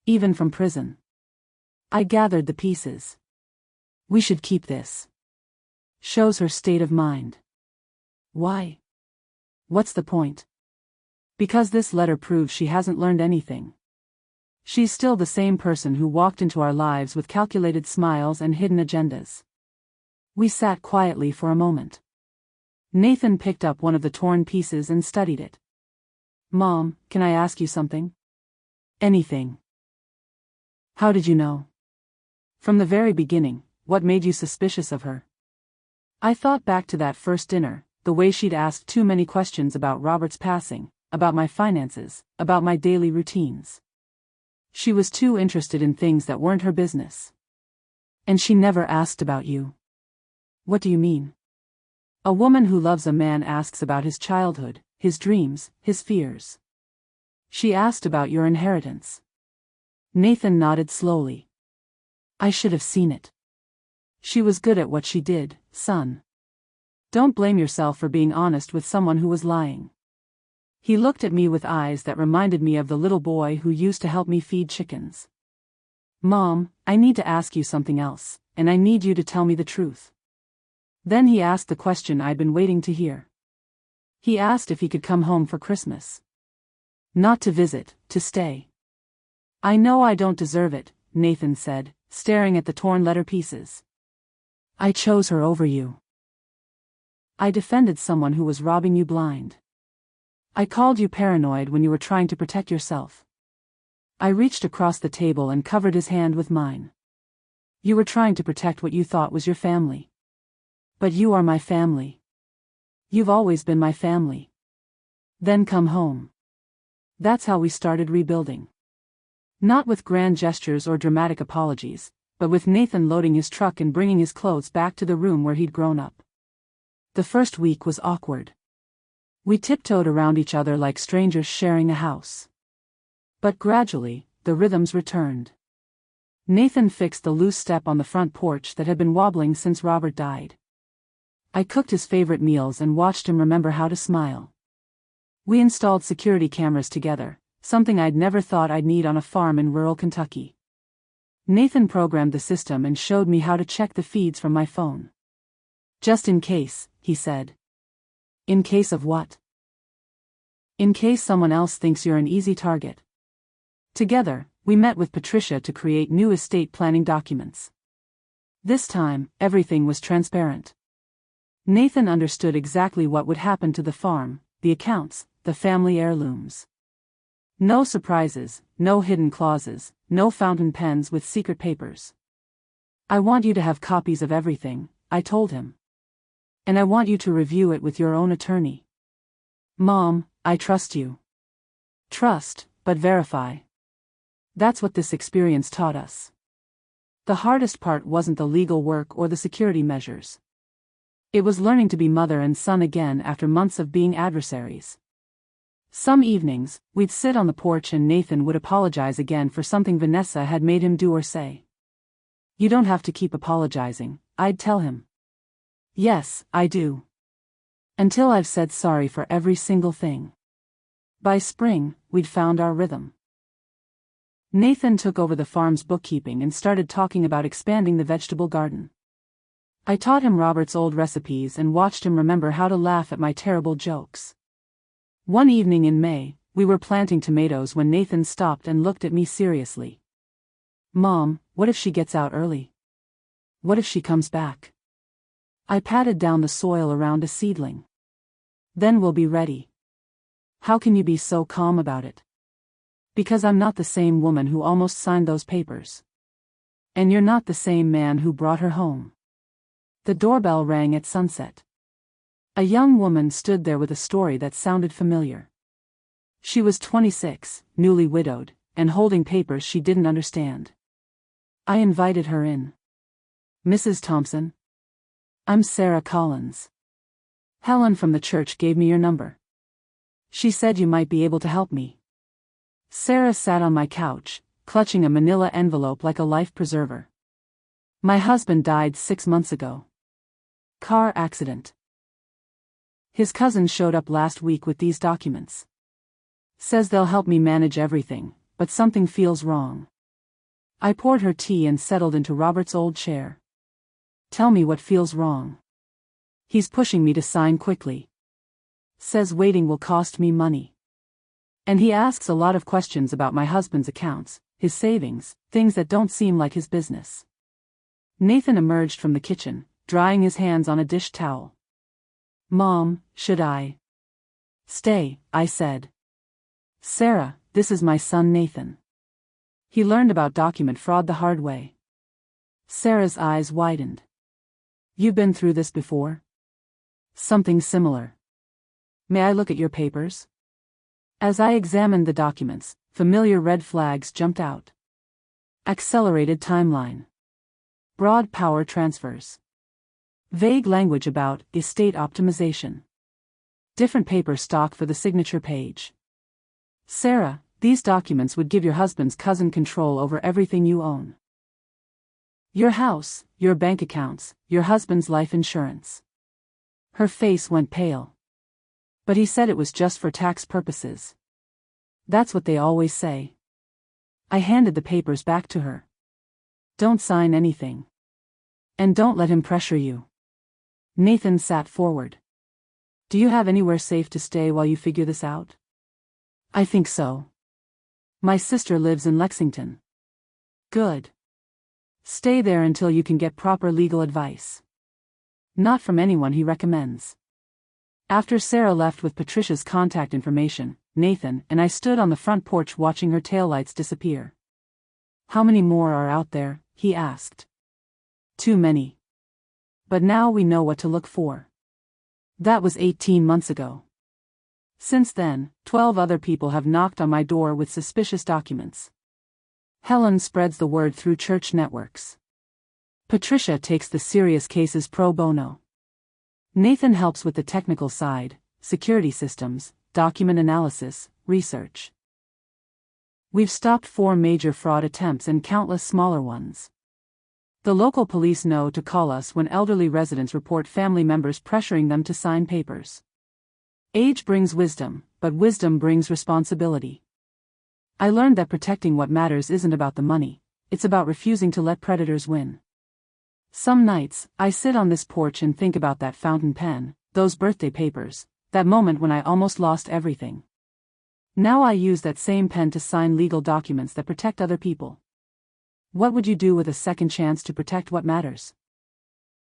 Even from prison. I gathered the pieces. We should keep this. Shows her state of mind. Why? What's the point? Because this letter proves she hasn't learned anything. She's still the same person who walked into our lives with calculated smiles and hidden agendas. We sat quietly for a moment. Nathan picked up one of the torn pieces and studied it. Mom, can I ask you something? Anything. How did you know? From the very beginning, what made you suspicious of her? I thought back to that first dinner, the way she'd asked too many questions about Robert's passing, about my finances, about my daily routines. She was too interested in things that weren't her business. And she never asked about you. What do you mean? A woman who loves a man asks about his childhood, his dreams, his fears. She asked about your inheritance. Nathan nodded slowly. I should have seen it. She was good at what she did, son. Don't blame yourself for being honest with someone who was lying. He looked at me with eyes that reminded me of the little boy who used to help me feed chickens. Mom, I need to ask you something else, and I need you to tell me the truth. Then he asked the question I'd been waiting to hear. He asked if he could come home for Christmas. Not to visit, to stay. I know I don't deserve it, Nathan said, staring at the torn letter pieces. I chose her over you. I defended someone who was robbing you blind. I called you paranoid when you were trying to protect yourself. I reached across the table and covered his hand with mine. You were trying to protect what you thought was your family. But you are my family. You've always been my family. Then come home. That's how we started rebuilding. Not with grand gestures or dramatic apologies, but with Nathan loading his truck and bringing his clothes back to the room where he'd grown up. The first week was awkward. We tiptoed around each other like strangers sharing a house. But gradually, the rhythms returned. Nathan fixed the loose step on the front porch that had been wobbling since Robert died. I cooked his favorite meals and watched him remember how to smile. We installed security cameras together, something I'd never thought I'd need on a farm in rural Kentucky. Nathan programmed the system and showed me how to check the feeds from my phone. Just in case, he said. In case of what? In case someone else thinks you're an easy target. Together, we met with Patricia to create new estate planning documents. This time, everything was transparent. Nathan understood exactly what would happen to the farm, the accounts, the family heirlooms. No surprises, no hidden clauses, no fountain pens with secret papers. I want you to have copies of everything, I told him. And I want you to review it with your own attorney. Mom, I trust you. Trust, but verify. That's what this experience taught us. The hardest part wasn't the legal work or the security measures. It was learning to be mother and son again after months of being adversaries. Some evenings, we'd sit on the porch and Nathan would apologize again for something Vanessa had made him do or say. You don't have to keep apologizing, I'd tell him. Yes, I do. Until I've said sorry for every single thing. By spring, we'd found our rhythm. Nathan took over the farm's bookkeeping and started talking about expanding the vegetable garden. I taught him Robert's old recipes and watched him remember how to laugh at my terrible jokes. One evening in May, we were planting tomatoes when Nathan stopped and looked at me seriously. Mom, what if she gets out early? What if she comes back? I patted down the soil around a seedling. Then we'll be ready. How can you be so calm about it? Because I'm not the same woman who almost signed those papers. And you're not the same man who brought her home. The doorbell rang at sunset. A young woman stood there with a story that sounded familiar. She was 26, newly widowed, and holding papers she didn't understand. I invited her in. "Mrs. Thompson? I'm Sarah Collins. Helen from the church gave me your number. She said you might be able to help me." Sarah sat on my couch, clutching a manila envelope like a life preserver. "My husband died 6 months ago. Car accident. His cousin showed up last week with these documents. Says they'll help me manage everything, but something feels wrong." I poured her tea and settled into Robert's old chair. "Tell me what feels wrong." "He's pushing me to sign quickly. Says waiting will cost me money. And he asks a lot of questions about my husband's accounts, his savings, things that don't seem like his business." Nathan emerged from the kitchen, drying his hands on a dish towel. "Mom, should I stay?" I said. "Sarah, this is my son Nathan. He learned about document fraud the hard way." Sarah's eyes widened. "You've been through this before?" "Something similar." "May I look at your papers?" As I examined the documents, familiar red flags jumped out. Accelerated timeline. Broad power transfers. Vague language about estate optimization. Different paper stock for the signature page. "Sarah, these documents would give your husband's cousin control over everything you own. Your house, your bank accounts, your husband's life insurance." Her face went pale. "But he said it was just for tax purposes." "That's what they always say." I handed the papers back to her. "Don't sign anything. And don't let him pressure you." Nathan sat forward. "Do you have anywhere safe to stay while you figure this out?" "I think so. My sister lives in Lexington." "Good. Stay there until you can get proper legal advice. Not from anyone he recommends." After Sarah left with Patricia's contact information, Nathan and I stood on the front porch watching her taillights disappear. "How many more are out there?" he asked. "Too many. But now we know what to look for." That was 18 months ago. Since then, 12 other people have knocked on my door with suspicious documents. Helen spreads the word through church networks. Patricia takes the serious cases pro bono. Nathan helps with the technical side, security systems, document analysis, research. We've stopped 4 major fraud attempts and countless smaller ones. The local police know to call us when elderly residents report family members pressuring them to sign papers. Age brings wisdom, but wisdom brings responsibility. I learned that protecting what matters isn't about the money, it's about refusing to let predators win. Some nights, I sit on this porch and think about that fountain pen, those birthday papers, that moment when I almost lost everything. Now I use that same pen to sign legal documents that protect other people. What would you do with a second chance to protect what matters?